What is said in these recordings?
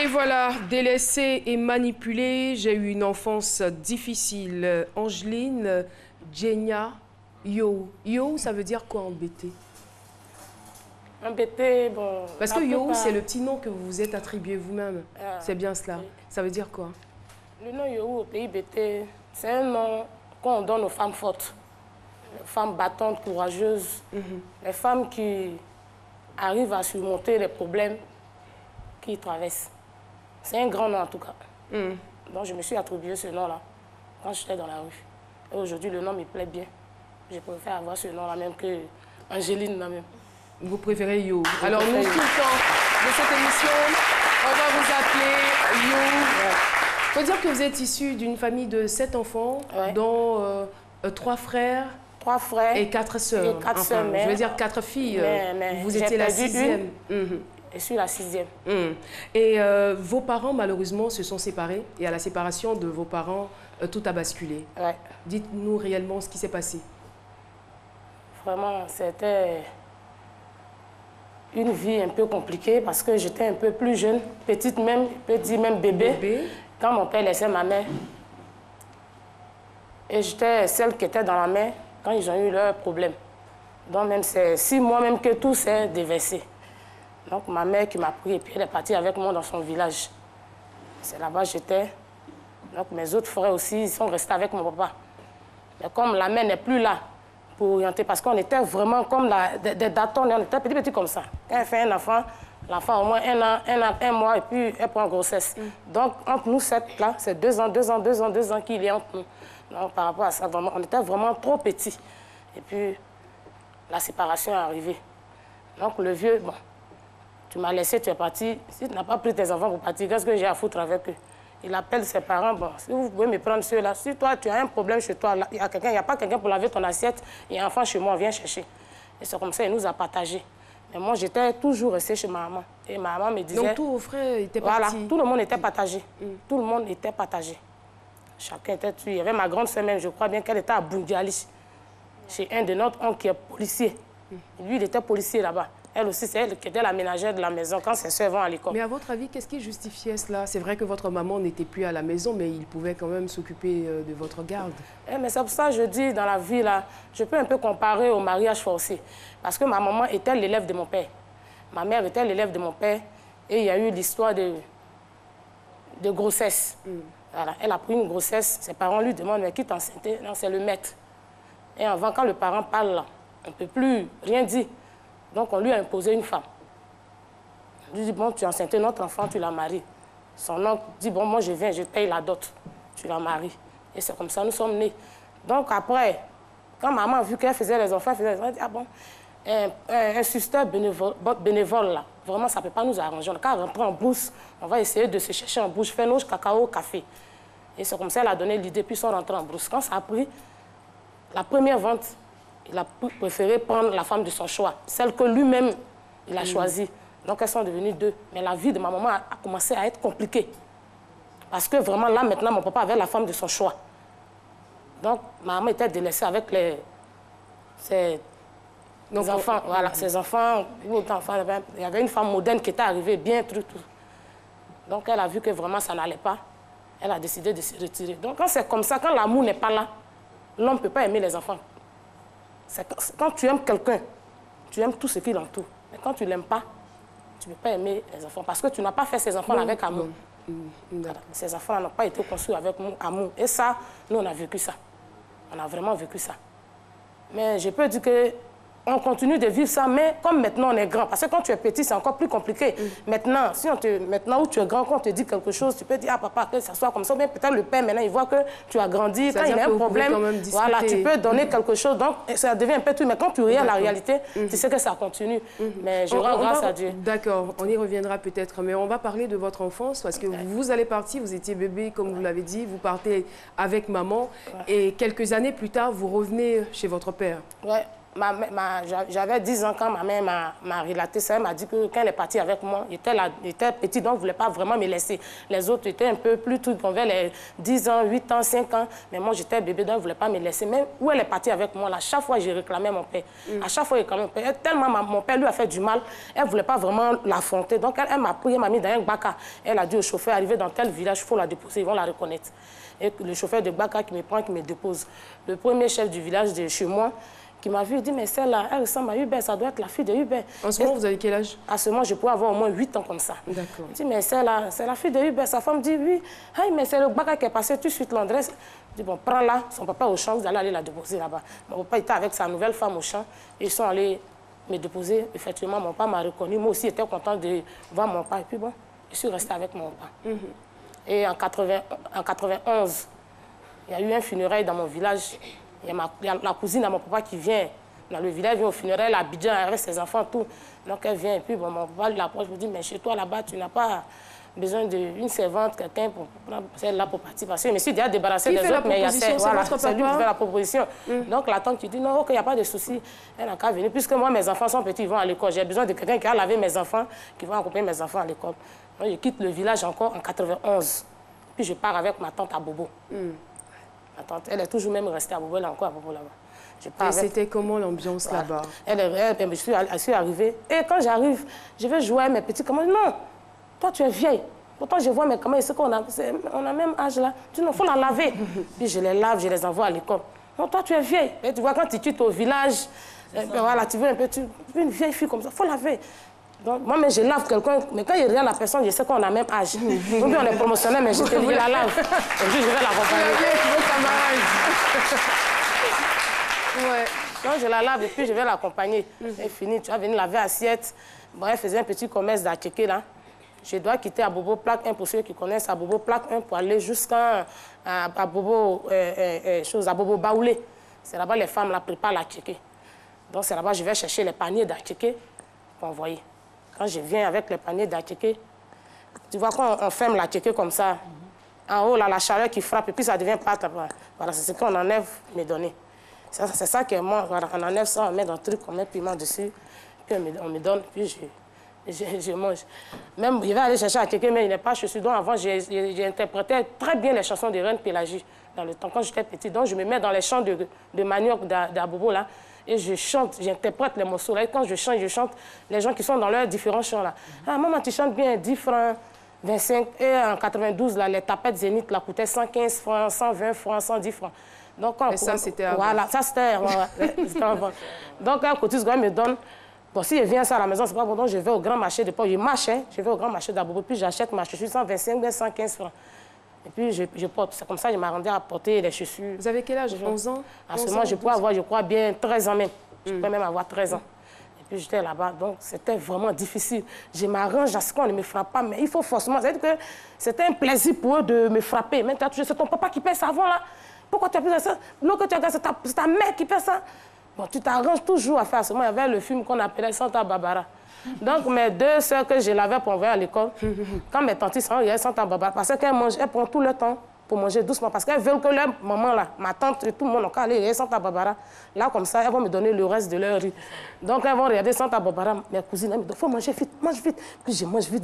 Et voilà, délaissée et manipulée, j'ai eu une enfance difficile. Angeline, Djenya, Yo. Yo, ça veut dire quoi en BT? En BT, bon... Parce que Yo, c'est le petit nom que vous vous êtes attribué vous-même. C'est bien cela. Oui. Ça veut dire quoi? Le nom Yo au pays BT, c'est un nom qu'on donne aux femmes fortes. Les femmes battantes, courageuses. Les femmes qui arrivent à surmonter les problèmes qu'ils traversent. C'est un grand nom en tout cas. Donc je me suis attribué ce nom-là quand j'étais dans la rue. Et aujourd'hui, le nom me plaît bien. Je préfère avoir ce nom-là même que Angeline là-même. Vous préférez Yo. Alors nous, tout le temps de cette émission, on va vous appeler Yo. Il faut dire que vous êtes issu d'une famille de 7 enfants, dont 3 frères. 3 frères et 4 sœurs. Et 4 sœurs, je veux dire 4 filles. Mais vous étiez la 6e. Je suis la 6e. Et vos parents, malheureusement, se sont séparés. Et à la séparation de vos parents, tout a basculé. Ouais. Dites-nous réellement ce qui s'est passé. Vraiment, c'était une vie un peu compliquée parce que j'étais un peu plus jeune, petite même, petit même bébé, quand mon père laissait ma mère. Et j'étais celle qui était dans la mer quand ils ont eu leurs problèmes. Donc même c'est 6 mois même que tout s'est déversé. Donc ma mère qui m'a pris et puis elle est partie avec moi dans son village. C'est là-bas que j'étais. Donc mes autres frères aussi, ils sont restés avec mon papa. Mais comme la mère n'est plus là pour orienter, parce qu'on était vraiment comme des datons, on était petits comme ça. Quand elle fait un enfant, l'enfant au moins un mois et puis elle prend grossesse. Donc entre nous 7 là, c'est 2 ans qu'il y a entre nous. Donc par rapport à ça, vraiment, on était vraiment trop petits. Et puis la séparation est arrivée. Donc le vieux, bon, tu m'as laissé, tu es parti. Si tu n'as pas pris tes enfants pour partir, qu'est-ce que j'ai à foutre avec eux? Il appelle ses parents, bon, si vous pouvez me prendre ceux-là. Si toi, tu as un problème chez toi, il n'y a pas quelqu'un pour laver ton assiette, il y a un enfant chez moi, viens chercher. Et c'est comme ça, il nous a partagés. Mais moi, j'étais toujours restée chez ma maman. Et ma maman me disait... Donc tous vos frères étaient partis? Voilà, tout le monde était partagé. Tout le monde était partagé. Chacun était tué. Il y avait ma grande sœur même, je crois bien qu'elle était à Bundiali, chez un de notre oncle qui est policier. Lui, il était policier là-bas. Elle aussi, c'est elle qui était la ménagère de la maison quand ses soeurs vont à l'école. Mais à votre avis, qu'est-ce qui justifiait cela? C'est vrai que votre maman n'était plus à la maison, mais il pouvait quand même s'occuper de votre garde. Mais c'est pour ça que je dis, dans la vie, là, je peux un peu comparer au mariage forcé. Parce que ma maman était l'élève de mon père. Ma mère était l'élève de mon père. Et il y a eu l'histoire de grossesse. Voilà. Elle a pris une grossesse. Ses parents lui demandent, mais qui t'a enceinté? Non, c'est le maître. Et avant, quand le parent parle, là, on ne peut plus rien dire. Donc, on lui a imposé une femme. On lui dit, bon, tu as enceinté notre enfant, tu la maries. Son oncle dit, bon, moi, je viens, je paye la dot. Tu la maries. Et c'est comme ça, nous sommes nés. Donc, après, quand maman a vu qu'elle faisait les enfants, elle dit, ah bon, un suster bénévole, là, vraiment, ça ne peut pas nous arranger. On n'a qu'à rentrer en brousse, on va essayer de se chercher en brousse, faire nos cacao, café. Et c'est comme ça, elle a donné l'idée, puis ils sont rentrés en brousse. Quand ça a pris, la première vente, il a préféré prendre la femme de son choix, celle que lui-même, il a choisie. Donc, elles sont devenues 2. Mais la vie de ma maman a commencé à être compliquée. Parce que vraiment, là, maintenant, mon papa avait la femme de son choix. Donc, ma maman était délaissée avec ses enfants. Voilà, ses enfants. Il y avait une femme moderne qui était arrivée, bien, tout. Donc, elle a vu que vraiment, ça n'allait pas. Elle a décidé de se retirer. Donc, quand c'est comme ça, quand l'amour n'est pas là, l'homme ne peut pas aimer les enfants. Quand tu aimes quelqu'un, tu aimes tout ce qui l'entoure. Mais quand tu ne l'aimes pas, tu ne peux pas aimer les enfants. Parce que tu n'as pas fait ces enfants avec amour. Voilà. Ces enfants n'ont pas été construits avec amour. Et ça, nous, on a vécu ça. On a vraiment vécu ça. Mais je peux dire que on continue de vivre ça, mais comme maintenant on est grand, parce que quand tu es petit, c'est encore plus compliqué. Maintenant, maintenant où tu es grand, quand on te dit quelque chose, tu peux dire, ah papa, que ça soit comme ça, mais peut-être le père, maintenant, il voit que tu as grandi, quand il y a un problème, voilà, tu peux donner quelque chose, donc ça devient un peu tout, mais quand tu regardes la réalité, tu sais que ça continue. Mais je rends grâce à Dieu. D'accord, on y reviendra peut-être, mais on va parler de votre enfance, parce que vous allez partir, vous étiez bébé, comme vous l'avez dit, vous partez avec maman, et quelques années plus tard, vous revenez chez votre père. Ouais. j'avais 10 ans quand ma mère m'a relaté ça. Elle m'a dit que quand elle est partie avec moi, elle était petite, donc elle ne voulait pas vraiment me laisser. Les autres étaient un peu plus trucs, on avait les 10 ans, 8 ans, 5 ans. Mais moi, j'étais bébé, donc elle ne voulait pas me laisser. Même où elle est partie avec moi, là, chaque fois, j'ai réclamé mon père. À chaque fois, j'ai réclamé mon père. Tellement mon père lui a fait du mal, elle ne voulait pas vraiment l'affronter. Donc, elle m'a pris, elle m'a mis dans un baka. Elle a dit au chauffeur, arriver dans tel village, il faut la déposer, ils vont la reconnaître. Et le chauffeur de baka qui me prend, qui me dépose. Le premier chef du village de chez moi, qui m'a vu, il dit, mais celle-là, elle ressemble à Hubert, ça doit être la fille de Hubert. En ce moment, vous avez quel âge? À ce moment, je pouvais avoir au moins 8 ans comme ça. D'accord. Il dit, mais celle-là, c'est la fille de Hubert. Sa femme dit, oui. Hey, mais c'est le baka qui est passé tout de suite l'adresse. Je dis, bon, prends-la, son papa au champ, vous allez aller la déposer là-bas. Mon papa était avec sa nouvelle femme au champ. Ils sont allés me déposer. Effectivement, mon papa m'a reconnu. Moi aussi, j'étais content de voir mon papa. Et puis bon, je suis restée avec mon papa. Et en 91, il y a eu un funérail dans mon village. Il y a la cousine à mon papa qui vient dans le village, vient au funérail à Abidjan avec ses enfants, tout. Donc elle vient, et puis bon, mon papa l'approche, me dit, mais chez toi là-bas, tu n'as pas besoin d'une servante, quelqu'un pour prendre celle-là pour partir. Parce que je me suis déjà débarrassée des autres, mais il y a celle, voilà, c'est lui qui fait la proposition. Donc la tante qui dit, non, ok, il n'y a pas de souci, elle n'a qu'à venir. Puisque moi, mes enfants sont petits, ils vont à l'école. J'ai besoin de quelqu'un qui a lavé mes enfants, qui va accompagner mes enfants à l'école. Donc je quitte le village encore en 91. Puis je pars avec ma tante à Bobo. Ma tante, elle est toujours même restée à Bobo, elle est encore à Bobo là-bas. Et c'était comment l'ambiance là-bas? Je suis arrivée. Et quand j'arrive, je vais jouer à mes petits camarades. Non, toi tu es vieille. Pourtant je vois mes camarades ici, on a même âge là. Tu dis non, il faut la laver. Puis je les lave, je les envoie à l'école. Non, toi tu es vieille. Et tu vois, quand tu quittes au village, voilà, tu veux un peu, tu veux une vieille fille comme ça, il faut laver. Donc, moi, mais je lave quelqu'un, mais quand il regarde la personne, je sais qu'on a le même âge. Donc, on est promotionnel, mais je te dis, la lave. Et puis, je vais l'accompagner. Ouais. Donc, je la lave et puis je vais l'accompagner. Elle finit, tu vas venir laver l'assiette. Bon, elle faisait un petit commerce d'Atchéké, là. Je dois quitter à Bobo Plaque 1 pour ceux qui connaissent à Bobo Plaque 1 pour aller jusqu'à Bobo, à Bobo Baoulé. C'est là-bas les femmes la préparent l'Atchéké. Donc, c'est là-bas je vais chercher les paniers d'Atchéké pour envoyer. Quand je viens avec les paniers d'Atchéké, tu vois, quand on ferme l'Atchéké comme ça, en haut, là, la chaleur qui frappe, et puis ça devient pâte. Voilà, c'est ce qu'on enlève, me donner. C'est ça que moi, voilà, on enlève ça, on met dans le truc, on met piment dessus, puis on me donne, puis je mange. Même, je vais aller chercher Atchéké, mais il n'est pas chaussé. Donc avant, j'ai interprété très bien les chansons de Reine Pélagie dans le temps, quand j'étais petite. Donc je me mets dans les chants de manioc d'Abobo, là, et je chante, j'interprète les morceaux. Là, et quand je chante, les gens qui sont dans leurs différents chants, là. Ah, maman, tu chantes bien, 10 francs, 25. Et en 92, là, les tapettes Zénith, là, coûtaient 115 francs, 120 francs, 110 francs. Donc, et ça, c'était avant. Voilà, ça, c'était avant. Donc, quand Cotis me donne, bon, si je viens ça à la maison, c'est pas bon, donc je vais au grand marché de Port. Je marche, je vais au grand marché d'Abobo, puis j'achète ma chaussure 125 ou 115 francs. Et puis, je porte. C'est comme ça que je m'arrondis à porter les chaussures. Vous avez quel âge? 11 ans? À ce moment, je pourrais avoir, je crois, bien 13 ans même. Je peux même avoir 13 ans. Et puis, j'étais là-bas, donc c'était vraiment difficile. Je m'arrange à ce qu'on ne me frappe pas, mais il faut forcément... C'est-à-dire que c'était un plaisir pour eux de me frapper. Maintenant, c'est ton papa qui paie ça avant, là. Pourquoi tu as fait ça? L'eau que tu as gagné, c'est ta mère qui paie ça. Bon, tu t'arranges toujours à faire. Il y avait le film qu'on appelait Santa Barbara. Donc, mes deux sœurs que je l'avais pour envoyer à l'école, quand mes tantes sont, il y a Santa Barbara, parce qu'elles mangent, elles prennent tout le temps pour manger doucement, parce qu'elles veulent que leur maman, là, ma tante et tout le monde, quand aller à Santa Barbara, là, comme ça, elles vont me donner le reste de leur riz. Donc, elles vont regarder Santa Barbara, mes cousines, elles me disent, il faut manger vite, mange vite. Puis je mange vite,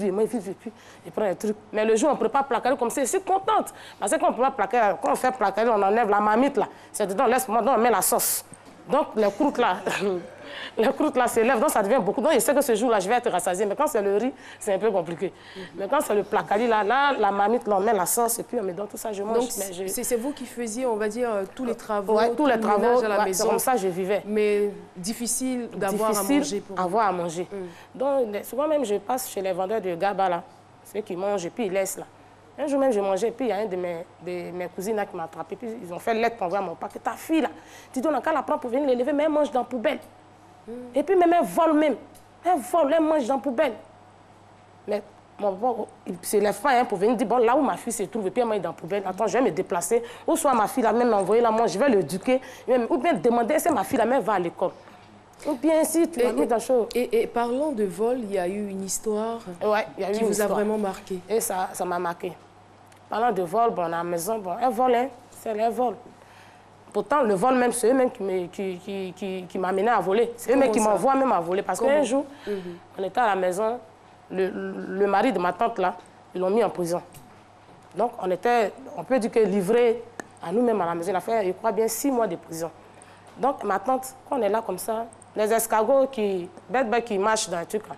puis je prends un truc. Mais le jour où on ne peut pas plaquer comme ça, je suis contente. Parce que quand on peut pas plaquer, quand on fait plaquer, on enlève la marmite, là. C'est dedans, laisse-moi, on met la sauce. Donc, les croûtes là s'élèvent, donc ça devient beaucoup. Donc, je sais que ce jour-là, je vais être rassasiée. Mais quand c'est le riz, c'est un peu compliqué. Mais quand c'est le placali, là, la marmite, là, on met la sauce et puis on me donne tout ça, je mange. Donc, c'est vous qui faisiez, on va dire, tous les travaux, ouais, tous les travaux à la maison. C'est comme ça que je vivais. Mais difficile d'avoir à manger pour vous. Avoir à manger. Donc, souvent même, je passe chez les vendeurs de gaba, là, ceux qui mangent et puis ils laissent, là. Un jour même, je mangeais, puis il y a un de mes cousines là, qui m'a attrapé, puis ils ont fait lettre pour envoyer à mon papa que ta fille, là, tu dois qu'à la prendre pour venir l'élever, mais elle mange dans la poubelle. Et puis même, elle vole même. Elle vole, elle mange dans la poubelle. Mais mon papa, il se lève pas pour venir dire, bon, là où ma fille se trouve, et puis elle mange dans la poubelle, attends, je vais me déplacer. Ou soit ma fille, là, même m'envoyer là, moi, je vais l'éduquer, ou bien demander si ma fille, là, même va à l'école. Ou bien si tu l'as mis dans chose. Et parlant de vol, il y a eu une histoire qui vous a vraiment marqué. Et ça m'a marqué. Parlant de vol, bon, à la maison, bon, elle vole, hein, c'est elle vole. Pourtant, le vol même, c'est eux-mêmes qui m'amenaient à voler. C'est eux-mêmes qui m'envoient même à voler. Parce qu'un jour, on était à la maison, le mari de ma tante, là, ils l'ont mis en prison. Donc, on peut dire que livré à nous-mêmes à la maison, il a fait, je crois bien, 6 mois de prison. Donc, ma tante, quand on est là comme ça, les escargots bêtes qui marchent dans un truc, elle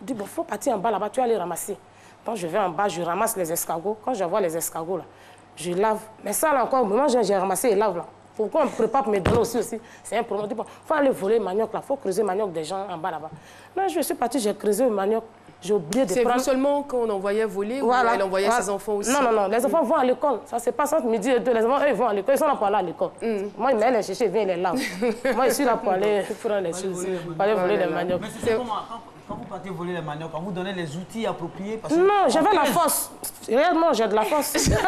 dit, bon, il faut partir en bas là-bas, tu vas les ramasser. Donc, je vais en bas, je ramasse les escargots. Quand je vois les escargots, là, je lave. Mais ça, là encore, au moment où j'ai ramassé et lave, là, pourquoi on me prépare pour me donner aussi, c'est un problème. Il faut aller voler le manioc, là, il faut creuser le manioc des gens en bas là-bas. Là, je suis partie, j'ai creusé le manioc. J'ai oublié de prendre... C'est vous seulement qu'on envoyait voler ou elle envoyait ses enfants aussi? Non, les enfants vont à l'école. Ça se passe entre midi et 2. Les enfants, eux, ils vont à l'école. Ils sont là pour aller à l'école. Moi, ils m'aident les chercher, ils viennent les laver. Moi, je suis là pour aller prendre les choses, pour aller voler les maniocs. Mais c'est comment, quand vous partez voler les maniocs, on vous donne les outils appropriés parce que... Non, j'avais la force. Réellement, j'ai de la force. Je déteste.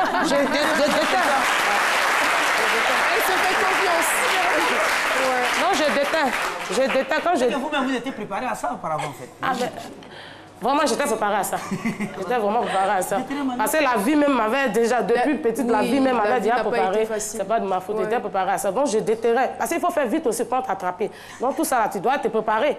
Elle se fait confiance. Non, je déteste. Quand je... Vous-même, vous étiez préparé à ça auparavant, en fait. Ah, mais... Vraiment, j'étais préparée à ça. J'étais vraiment préparée à ça. Parce que la vie même m'avait déjà, depuis petite, la vie même m'avait déjà préparée. C'est pas de ma faute, j'étais préparée à ça. Donc, je déterrais. Parce qu'il faut faire vite aussi pour t'attraper. Donc, tout ça, là, tu dois te préparer.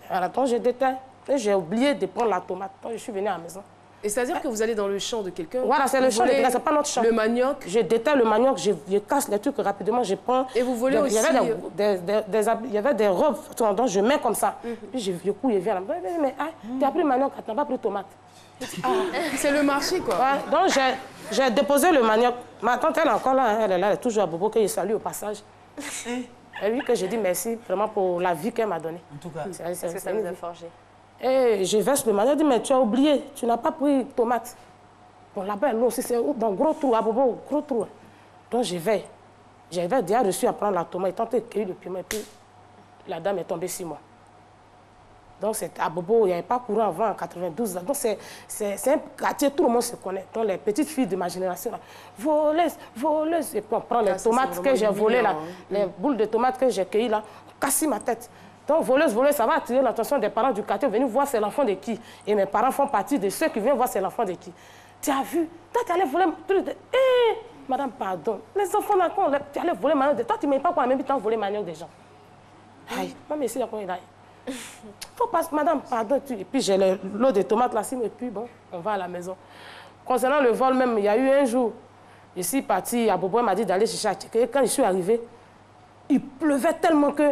Alors, donc, je déterre. Et j'ai oublié de prendre la tomate. Donc, je suis venue à la maison. Et c'est-à-dire que vous allez dans le champ de quelqu'un? Voilà, c'est le champ de quelqu'un, c'est pas notre champ. Le manioc? Je déterre le manioc, je casse les trucs rapidement, je prends... Et vous volez aussi? Il y avait des robes, donc je mets comme ça. Puis je couds, je viens là. Mais tu as pris le manioc, tu n'as pas pris de tomate. C'est le marché, quoi. Ouais, donc j'ai déposé le manioc. Ma tante, elle est encore là, elle est là, elle est toujours à Bobo, que je salue au passage. Et lui que j'ai dit merci vraiment pour la vie qu'elle m'a donnée. En tout cas, c'est que ça nous a forgé. Et je verse le manioc, je dis, mais tu as oublié, tu n'as pas pris de tomate. Bon, là-bas, l'eau aussi, c'est dans gros trou, à Bobo, gros trou. Donc je vais. J'avais déjà reçu à prendre la tomate, tenté de cueillir le piment, et puis la dame est tombée sur moi. Donc à Bobo, il n'y avait pas courant avant, en 92. Donc c'est un quartier, tout le monde se connaît. Donc les petites filles de ma génération, là, voleuses. Et puis on prend les tomates que j'ai volées, là, les boules de tomates que j'ai cueillies, là, on casse ma tête. Donc, voleuse, ça va attirer l'attention des parents du quartier, venir voir c'est l'enfant de qui. Et mes parents font partie de ceux qui viennent voir c'est l'enfant de qui. Tu as vu? Toi, tu allais voler... madame, pardon. Les enfants, là, tu allais voler manioc de... Toi, tu ne m'aimes pas quoi, même tu as volé manioc des gens. Aïe, moi, merci, là, il a... Faut pas... Madame, pardon. Et puis, j'ai l'eau de tomates là, et puis, bon, on va à la maison. Concernant le vol même, il y a eu un jour, je suis partie à Bobo, elle m'a dit d'aller chercher à Tchéké. Et quand je suis arrivée, il pleuvait tellement que...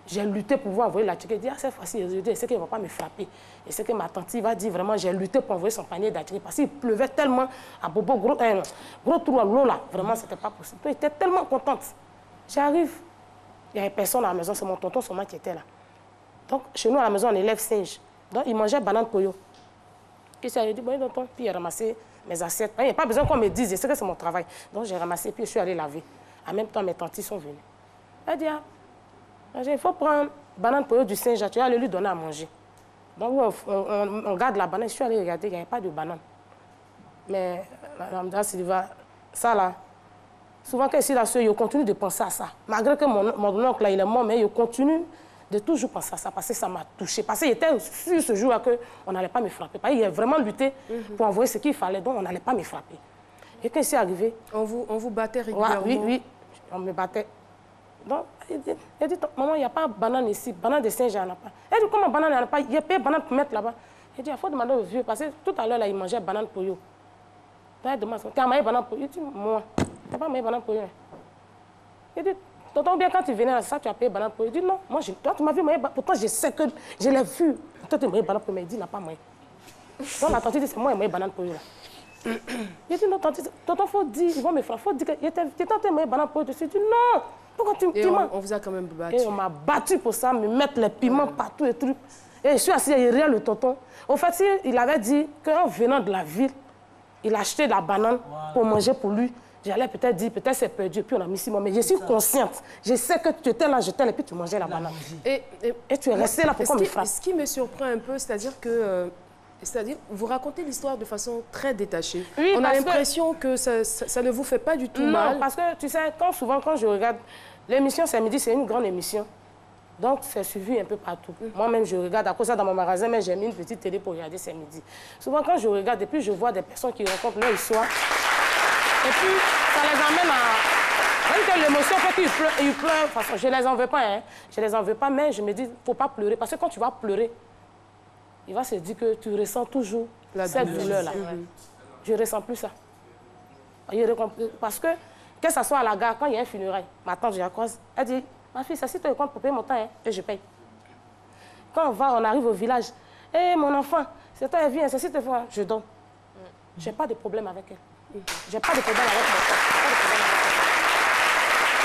J'ai lutté pour pouvoir envoyer la Tchéké. Il dit, cette fois-ci, je sais qu'il ne va pas me frapper. Et c'est que ma tante va dire vraiment, j'ai lutté pour envoyer son panier d'Atchéké. Parce qu'il pleuvait tellement à Bobo, gros trou à l'eau là. Vraiment, ce n'était pas possible. Donc, j'étais tellement contente. J'arrive, il n'y avait personne à la maison, c'est mon tonton seulement qui était là. Donc, chez nous, à la maison, on élève singe. Donc, il mangeait banane poyo. Puis, il a dit, bon, tonton, puis il a ramassé mes assiettes. Il n'y a pas besoin qu'on me dise, je sais que c'est mon travail. Donc, j'ai ramassé, puis je suis allée laver. En même temps, mes tantes sont venues. Elle dit, il faut prendre banane poyo du singe, tu vas aller lui donner à manger. Donc, on garde la banane. Je suis allée regarder, il n'y avait pas de banane. Mais, Madame Sylva, ça là, souvent quand je suis là, je continue de penser à ça. Malgré que mon oncle là, il est mort, mais je continue de toujours penser à ça, parce que ça m'a touchée. Parce qu'il était sûr ce jour-là qu'on n'allait pas me frapper. Parce qu'il a vraiment lutté pour envoyer ce qu'il fallait, donc on n'allait pas me frapper. Et quand je suis arrivée... On vous battait régulièrement? Oui, on me battait. Donc, elle dit, maman, il n'y a pas de banane ici. Banane de singe, il n'y en a pas. Elle dit, comment banane, il n'y en a pas? Il y a pas de banane pour mettre là-bas. Elle dit, il faut demander au vieux, parce que tout à l'heure, il mangeait banane pour yo. Donc, elle demande, tu as mangé banane pour yo? Il dit, moi, tu n'as pas mangé banane pour yo. Elle dit, tonton, bien quand tu venais à ça, tu as payé banane pour yo. Il dit, non, moi, toi, tu m'as vu manger, pourtant, je sais que je l'ai vu. Toi, tu as mangé banane pour yo, mais il dit, il n'a pas mangé. Donc, la tante dit, c'est moi qui ai mangé banane pour yo. Il dit, non, tonton, il faut dire, ils vont me frapper, il faut dire que tu es tenté de manger banane pour yo. Je lui dit, non. Pourquoi on vous a quand même battu. Et on m'a battu pour ça, me mettre les piments partout et trucs. Et je suis assis derrière le tonton. Au fait, il avait dit qu'en venant de la ville, il a acheté de la banane pour manger pour lui. J'allais peut-être dire, peut-être c'est perdu, puis on a mis 6 mois. Mais je suis consciente. Je sais que tu étais là, j'étais là, et puis tu mangeais la banane. Et tu es resté là pour qu'on me frappe. Ce qui me surprend un peu, c'est-à-dire que... C'est-à-dire, vous racontez l'histoire de façon très détachée. Oui, on a l'impression que ça ne vous fait pas du tout mal. Non, parce que, tu sais, souvent, quand je regarde... L'émission, c'est midi, c'est une grande émission. Donc, c'est suivi un peu partout. Moi-même, je regarde. À cause de ça, dans mon magasin, j'ai mis une petite télé pour regarder C'est midi. Souvent, quand je regarde, et puis je vois des personnes qui racontent leur histoire. Et puis, ça les amène à... Même que l'émotion fait qu'ils pleurent. De toute façon, je ne les en veux pas, hein. Je ne les en veux pas, mais je me dis, il ne faut pas pleurer. Parce que quand tu vas pleurer, il va se dire que tu ressens toujours cette douleur-là. Je ne ressens plus ça. Parce que ce soit à la gare, quand il y a un funérail, ma tante, je la croise, elle dit, ma fille, ça, si tu comptes pour payer mon temps, hein, et je paye. Quand on arrive au village, hé, mon enfant, c'est toi, elle vient, c'est si tu vois, je donne. Je n'ai pas de problème avec elle. Je n'ai pas de problème avec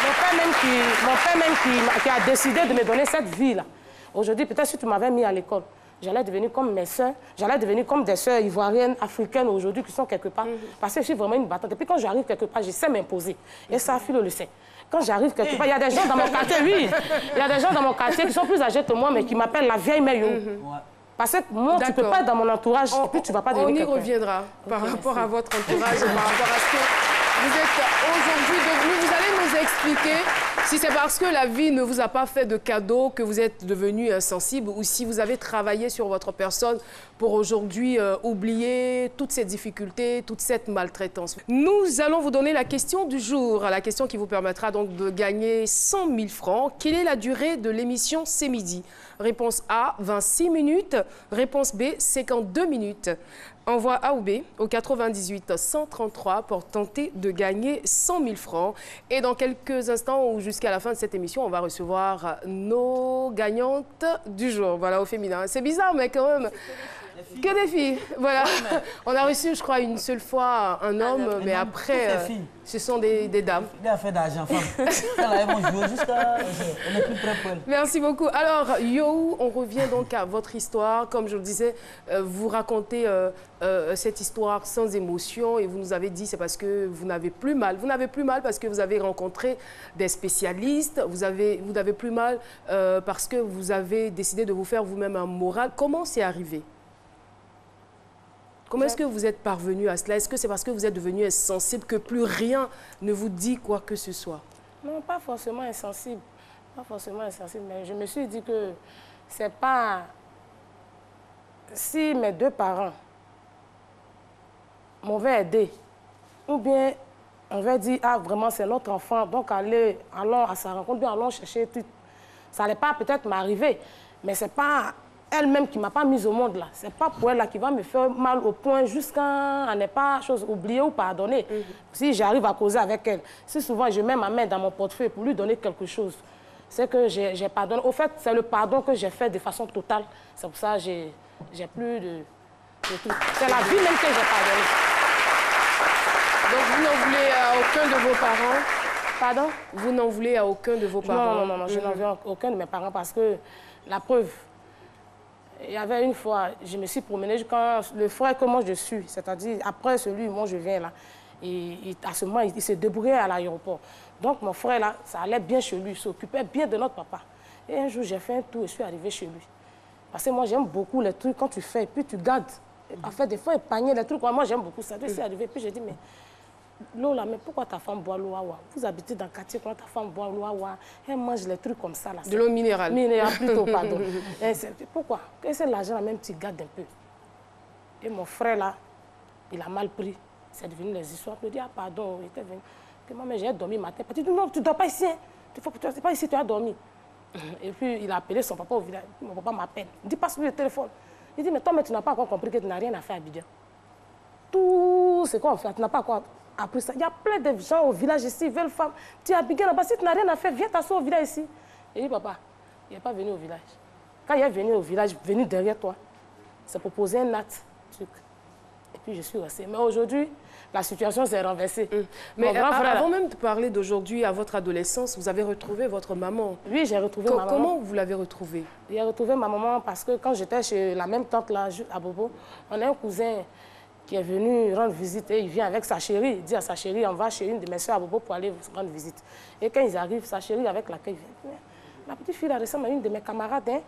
mon père même qui a décidé de me donner cette vie-là. Aujourd'hui, peut-être si tu m'avais mis à l'école, j'allais devenir comme mes soeurs, j'allais devenir comme des soeurs ivoiriennes, africaines aujourd'hui qui sont quelque part. Parce que je suis vraiment une battante. Et puis quand j'arrive quelque part, je sais m'imposer. Et ça, Philo le sait. Quand j'arrive quelque part, il y a des gens dans mon quartier, oui. Il y a des gens dans mon quartier qui sont plus âgés que moi, mais qui m'appellent la vieille Mayo. Parce que moi, tu ne peux pas être dans mon entourage et puis tu ne vas pas devenir quelqu'un. On y reviendra par rapport à votre entourage, par rapport à ce que vous êtes aujourd'hui devenu. Vous allez nous expliquer si c'est parce que la vie ne vous a pas fait de cadeaux que vous êtes devenu insensible ou si vous avez travaillé sur votre personne pour aujourd'hui oublier toutes ces difficultés, toute cette maltraitance. Nous allons vous donner la question du jour, la question qui vous permettra donc de gagner 100 000 francs. Quelle est la durée de l'émission C'est midi? Réponse A, 26 minutes. Réponse B, 52 minutes. Envoie A ou B au 98 133 pour tenter de gagner 100 000 francs. Et dans quelques instants ou jusqu'à la fin de cette émission, on va recevoir nos gagnantes du jour. Voilà, au féminin. C'est bizarre, mais quand même... Que des filles. Voilà. On a reçu, je crois, une seule fois un homme, mais après, ce sont des dames. Il a fait d'argent, femme. Elles vont jouer jusqu'à... On est plus près pour elle. Merci beaucoup. Alors, Yo, on revient donc à votre histoire. Comme je le disais, vous racontez cette histoire sans émotion et vous nous avez dit c'est parce que vous n'avez plus mal. Vous n'avez plus mal parce que vous avez rencontré des spécialistes. Vous n'avez plus mal parce que vous avez décidé de vous faire vous-même un moral. Comment c'est arrivé? Comment est-ce que vous êtes parvenu à cela? Est-ce que c'est parce que vous êtes devenu insensible que plus rien ne vous dit quoi que ce soit? Non, pas forcément insensible. Pas forcément insensible, mais je me suis dit que c'est pas... Si mes deux parents m'avaient aidé, ou bien on va dire, ah vraiment c'est notre enfant, donc allons à sa rencontre, bien allons chercher tout. Ça n'allait pas peut-être m'arriver, mais c'est pas... elle-même qui ne m'a pas mise au monde là. Ce n'est pas pour elle là qui va me faire mal au point jusqu'à ne pas chose oublier ou pardonner. Si j'arrive à causer avec elle, si souvent je mets ma main dans mon portefeuille pour lui donner quelque chose, c'est que j'ai pardonné. Au fait, c'est le pardon que j'ai fait de façon totale. C'est pour ça que j'ai plus de tout. C'est la vie même que j'ai pardonné. Donc vous n'en voulez à aucun de vos parents? Pardon? Vous n'en voulez à aucun de vos parents? Non, je n'en veux à aucun de mes parents parce que la preuve, il y avait une fois, je me suis promenée quand le frère que moi je suis, c'est-à-dire après celui où moi je viens là, et à ce moment, il se débrouillait à l'aéroport. Donc mon frère là, ça allait bien chez lui, il s'occupait bien de notre papa. Et un jour, j'ai fait un tour et je suis arrivée chez lui. Parce que moi, j'aime beaucoup les trucs quand tu fais, et puis tu gardes. En fait, des fois, épargner les trucs, moi j'aime beaucoup ça. Je suis arrivée, puis j'ai dit, mais Lola, mais pourquoi ta femme boit l'eau awa? Vous habitez dans le quartier, quand ta femme boit l'eau awa, elle mange les trucs comme ça. Là, de l'eau minérale. Minérale plutôt, pardon. Pourquoi? C'est l'argent, même tu gardes un peu. Et mon frère là, il a mal pris. C'est devenu les histoires. Il me dit, ah pardon, il était venu. Maman, j'ai dormi matin. Il dit, non, tu ne dors pas ici. Hein. Tu n'es pas ici, tu as dormi. Et puis il a appelé son papa au village. Mon papa m'appelle. Il dit, passe-lui le téléphone. Il dit, mais toi, mais tu n'as pas encore compris que tu n'as rien à faire à Abidjan. Tout ce qu'on fait, tu n'as pas encore appris ça. Il y a plein de gens au village ici, ils veulent femmes. Tu es à Abidjan là-bas, si tu n'as rien à faire, viens t'asseoir au village ici. Il dit, papa, il n'est pas venu au village. Quand il est venu au village, venu derrière toi, c'est pour poser un acte. Et puis je suis restée. Mais aujourd'hui, la situation s'est renversée. Mais avant même de parler d'aujourd'hui, à votre adolescence, vous avez retrouvé votre maman. Oui, j'ai retrouvé ma maman. Comment vous l'avez retrouvée? J'ai retrouvé ma maman parce que quand j'étais chez la même tante là, à Bobo, on a un cousin qui est venu rendre visite et il vient avec sa chérie. Il dit à sa chérie, on va chez une de mes soeurs à Bobo pour aller rendre visite. Et quand ils arrivent, sa chérie avec laquelle il vient, la petite fille là ressemble à une de mes camarades. Hein.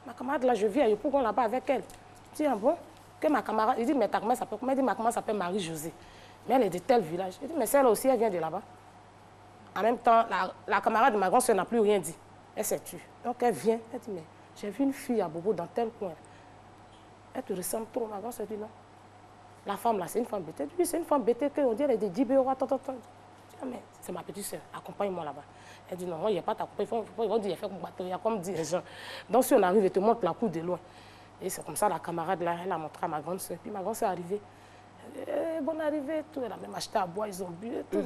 Ma camarade là, je vis à Yopougon là-bas avec elle. Je dis, ah bon? Que ma camarade, il dit, mais ta comment s'appelle? Il dit, ma camarade s'appelle Marie-Josée. Mais elle est de tel village. Il dit, mais celle aussi, elle vient de là-bas. En même temps, la camarade de ma grande soeur n'a plus rien dit. Elle s'est tue. Donc elle vient, elle dit, mais j'ai vu une fille à Bobo dans tel coin. Elle te ressemble trop. Ma grande soeur dit, non. La femme là, c'est une femme bêtée. Oui, c'est une femme bêtée qu'on dit, elle est de Djibéora. ah, mais c'est ma petite soeur, accompagne-moi là-bas. Elle dit non, moi, il n'y a pas t'accompagner, il faut dire, il fait comme bateau, il y a comme dit les gens. Donc si on arrive, elle te montre la cour de loin. Et c'est comme ça, la camarade là, elle a montré à ma grande soeur. Puis ma grande soeur est arrivée. Bonne arrivée, tout. Elle a même acheté à boire, ils ont bu et tout.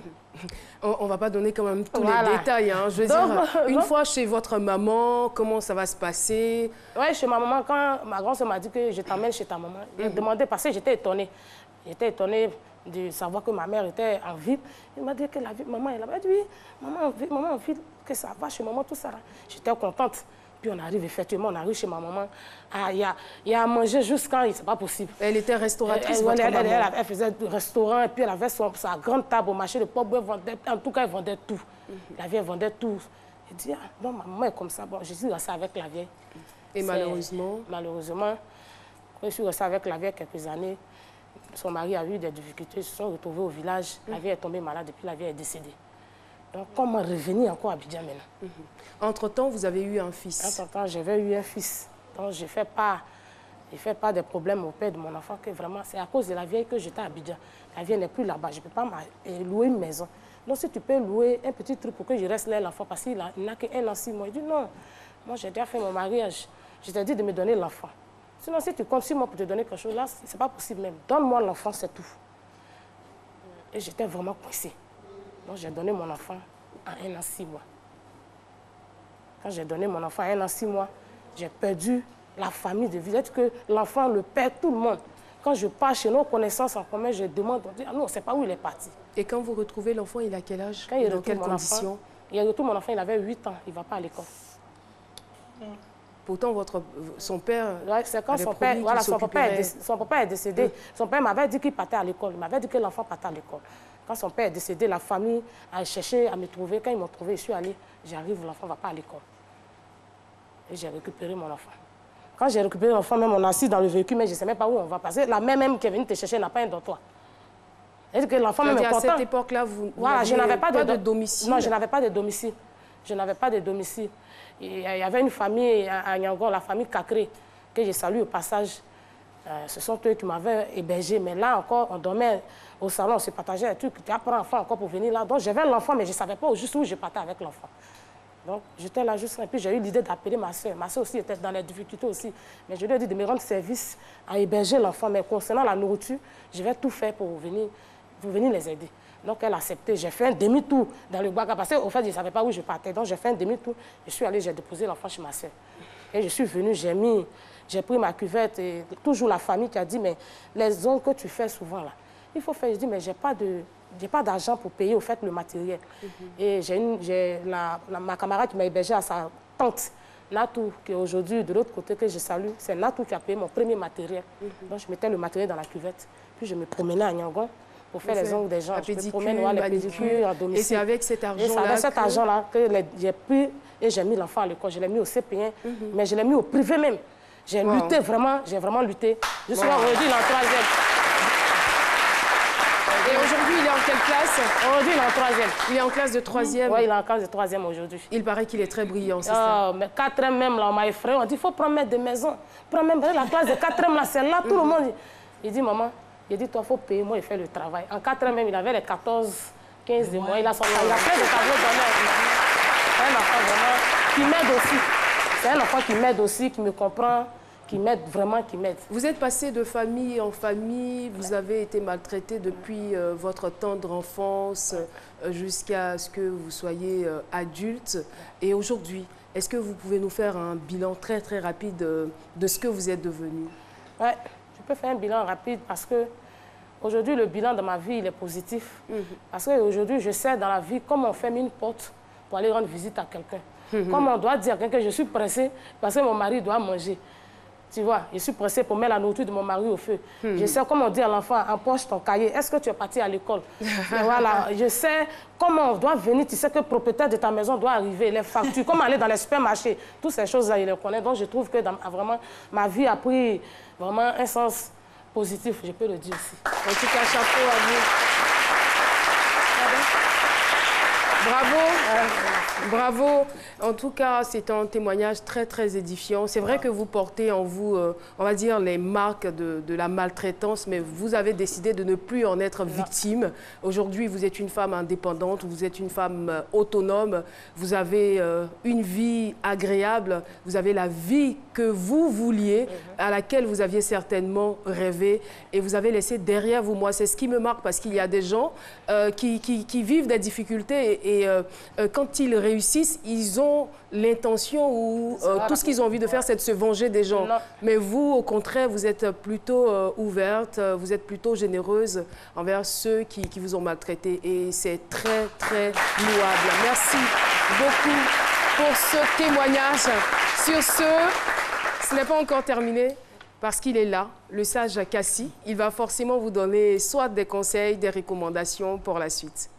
On ne va pas donner quand même tous les détails. Hein. Je veux dire, une fois chez votre maman, comment ça va se passer? Oui, chez ma maman, quand ma grand-sœur m'a dit que je t'emmène chez ta maman, j'ai demandé parce que j'étais étonnée. J'étais étonnée de savoir que ma mère était en ville. Il m'a dit que la ville, maman est là-bas. Elle a dit oui, maman en ville, que ça va chez maman, tout ça. J'étais contente. Puis on arrive, effectivement, on arrive chez ma maman. Il y a à manger jusqu'à... C'est pas possible. Elle était restauratrice, votre maman. Elle faisait du restaurant, et puis elle avait sa grande table au marché de Port-Bouet. En tout cas, elle vendait tout. La vieille vendait tout. Elle dit, ah, non, ma maman est comme ça. Bon, je suis restée avec la vieille. Et malheureusement? Malheureusement, quand je suis restée avec la vieille quelques années, son mari a eu des difficultés, ils se sont retrouvés au village. La vieille est tombée malade, et puis la vieille est décédée. Donc, comment revenir encore à Abidjan maintenant? Entre-temps, vous avez eu un fils? Entre-temps, j'avais eu un fils. Donc, je ne fais pas de problème au père de mon enfant, que vraiment, c'est à cause de la vieille que j'étais à Abidjan. La vieille n'est plus là-bas, je ne peux pas louer une maison. Donc, si tu peux louer un petit truc pour que je reste là, l'enfant, parce qu'il n'a qu'un an, 6 mois. Il dit non, moi, j'ai déjà fait mon mariage. Je t'ai dit de me donner l'enfant. Sinon, si tu comptes 6 mois pour te donner quelque chose, là, ce n'est pas possible même. Donne-moi l'enfant, c'est tout. Et j'étais vraiment coincée. Donc, j'ai donné mon enfant à 1 an, 6 mois. Quand j'ai donné mon enfant à 1 an, 6 mois, j'ai perdu la famille de village, que l'enfant le perd tout le monde. Quand je pars chez nos connaissances en commun, je demande, on dit, ah non, on ne sait pas où il est parti. Et quand vous retrouvez l'enfant, il a quel âge? Quand il dans quelles conditions? Il retourne mon enfant, il avait 8 ans, il ne va pas à l'école. Pourtant, son père... Ouais, c'est quand son père, voilà, son papa est décédé. Son père m'avait dit qu'il partait à l'école. Il m'avait dit que l'enfant partait à l'école. Quand son père est décédé, la famille a cherché à me trouver. Quand ils m'ont trouvé, je suis allée, j'arrive, l'enfant ne va pas à l'école. Et j'ai récupéré mon enfant. Quand j'ai récupéré l'enfant, même on est assis dans le véhicule, mais je ne sais même pas où on va passer. La même qui est venue te chercher n'a pas un dortoir. Et que l'enfant même est content. À cette époque-là, vous n'avez pas de domicile? Non, je n'avais pas de domicile. Je n'avais pas de domicile. Il y avait une famille à Yangon, la famille Kakré, que je salue au passage. Ce sont eux qui m'avaient hébergé. Mais là encore, on dormait au salon, on se partageait les trucs. Tu apprends l'enfant encore pour venir là. Donc j'avais l'enfant, mais je ne savais pas juste où je partais avec l'enfant. Donc j'étais là juste. Et puis j'ai eu l'idée d'appeler ma soeur. Ma soeur aussi était dans les difficultés aussi. Mais je lui ai dit de me rendre service à héberger l'enfant. Mais concernant la nourriture, je vais tout faire pour venir les aider. Donc elle a accepté. J'ai fait un demi-tour dans le Bouaga parce qu'au fait, je ne savais pas où je partais. Donc j'ai fait un demi-tour. Je suis allée, j'ai déposé l'enfant chez ma soeur. Et je suis venue, j'ai pris ma cuvette. Et toujours la famille qui a dit, mais les ongles que tu fais souvent là, il faut faire. Je dis, mais je n'ai pas d'argent pour payer au fait le matériel. Et j'ai ma camarade qui m'a hébergé à sa tante, Natou, qui est aujourd'hui de l'autre côté que je salue. C'est Natou qui a payé mon premier matériel. Donc je mettais le matériel dans la cuvette. Puis je me promenais à Yangon pour faire les ongles des gens. Je me promène, les pédicures, en domicile. Et c'est avec cet argent-là c'est avec cet argent-là que j'ai pris et j'ai mis l'enfant à l'école. Je l'ai mis au CP1, mais je l'ai mis au privé même. J'ai lutté vraiment, j'ai vraiment lutté. Je suis aujourd'hui, il est en 3e. Et aujourd'hui, il est en quelle classe? Aujourd'hui, il est en 3e. Il est en classe de 3e? Oui, il est en classe de 3e aujourd'hui. Il paraît qu'il est très brillant, c'est ça? Mais 4e même, là, on m'a effrayé. On dit, il faut prendre des maisons. Prends même la classe de 4e, là, c'est là, tout le monde. Il dit, maman, il dit, toi, il faut payer, moi, il fait le travail. En 4e même, il avait les 14, 15 de mois. Il a plein de tableaux d'honneur. C'est un enfant vraiment qui m'aide aussi. C'est un enfant qui m'aide aussi, qui me comprend, qui m'aide vraiment, qui m'aide. Vous êtes passé de famille en famille, vous avez été maltraité depuis votre tendre enfance jusqu'à ce que vous soyez adulte. Et aujourd'hui, est-ce que vous pouvez nous faire un bilan très très rapide de ce que vous êtes devenu? Oui, je peux faire un bilan rapide parce que aujourd'hui, le bilan de ma vie, il est positif. Parce qu'aujourd'hui, je sais dans la vie comment on ferme une porte pour aller rendre visite à quelqu'un. Comment on doit dire à quelqu'un que je suis pressée parce que mon mari doit manger. Tu vois, je suis pressée pour mettre la nourriture de mon mari au feu. Je sais comment on dit à l'enfant, empoche ton cahier. Est-ce que tu es parti à l'école? Voilà, je sais comment on doit venir. Tu sais que le propriétaire de ta maison doit arriver, les factures, comment aller dans les supermarchés. Toutes ces choses-là, il les connaît. Donc, je trouve que vraiment, ma vie a pris vraiment un sens positif, je peux le dire aussi. En tout cas, chapeau à vous. Bravo. Bravo. En tout cas, c'est un témoignage très, très édifiant. C'est vrai que vous portez en vous, on va dire, les marques de la maltraitance, mais vous avez décidé de ne plus en être victime. Aujourd'hui, vous êtes une femme indépendante, vous êtes une femme autonome, vous avez une vie agréable, vous avez la vie que vous vouliez, à laquelle vous aviez certainement rêvé, et vous avez laissé derrière vous. Moi, c'est ce qui me marque, parce qu'il y a des gens qui vivent des difficultés et quand ils réussissent, ils ont l'intention ou tout ce qu'ils ont envie de faire, c'est de se venger des gens. Non. Mais vous, au contraire, vous êtes plutôt ouverte, vous êtes plutôt généreuse envers ceux qui vous ont maltraité, et c'est très, très louable. Merci beaucoup pour ce témoignage. Sur ce n'est pas encore terminé, parce qu'il est là, le sage Cassie. Il va forcément vous donner soit des conseils, des recommandations pour la suite.